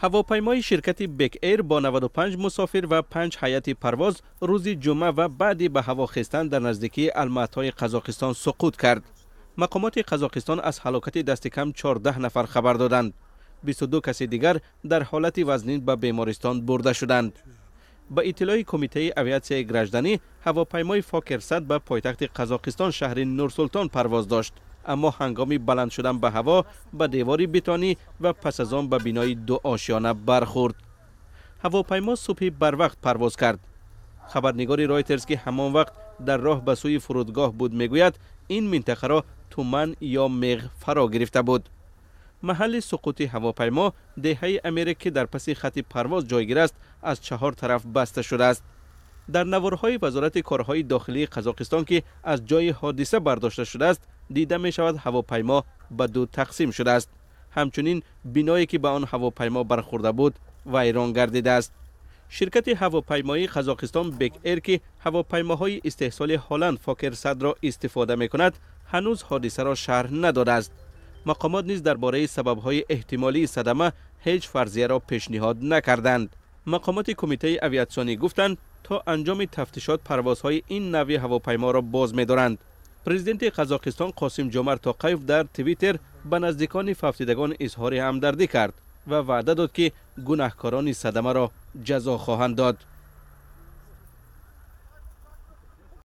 هواپیمای شرکت بک ایر با 95 مسافر و 5 هیئت پرواز روز جمعه و بعدی به هوا خیستن در نزدیکی الماتای قزاقستان سقوط کرد. مقامات قزاقستان از هلاکت دست کم 14 نفر خبر دادند. 22 کس دیگر در حالت وزنین به بیمارستان برده شدند. با اطلاع کمیته اویاسیای گرجدانی، هواپیمای فاکر 100 به پایتخت قزاقستان شهر نورسلطان پرواز داشت، اما هنگامی بلند شدن به هوا به دیواری بتانی و پس از آن به بینای 2 آشیانه برخورد. هواپیما صبح بر وقت پرواز کرد. خبرنگار رایترز که همان وقت در راه به سوی فرودگاه بود میگوید این منطقه را تومن یا میغ فرا گرفته بود. محل سقوط هواپیما دهه امریکا در پس خط پرواز جایگیر است، از 4 طرف بسته شده است. در نوارهای وزارت کارهای داخلی قزاقستان که از جای حادثه برداشته شده است دیده می شود هواپیما به 2 تقسیم شده است. همچنین بنایی که به آن هواپیما برخورده بود ویران گردیده است. شرکت هواپیمایی قزاقستان بک ایر که هواپیماهای استحصال هلند فاکر 100 را استفاده می کند هنوز حادثه را شرح نداده است. مقامات نیز درباره سبب‌های احتمالی صدمه هیچ فرضیه را پیشنهاد نکردند. مقامات کمیته اویاسیونی گفتند تا انجام تفتیشات پروازهای این نوع هواپیما را باز می‌دارند. پرزیدنت قزاقستان قاسم جمعت توقیف در توییتر به نزدیکان فوتیدگان اظهار همدردی کرد و وعده داد که گناهکاران صدمه را جزا خواهند داد.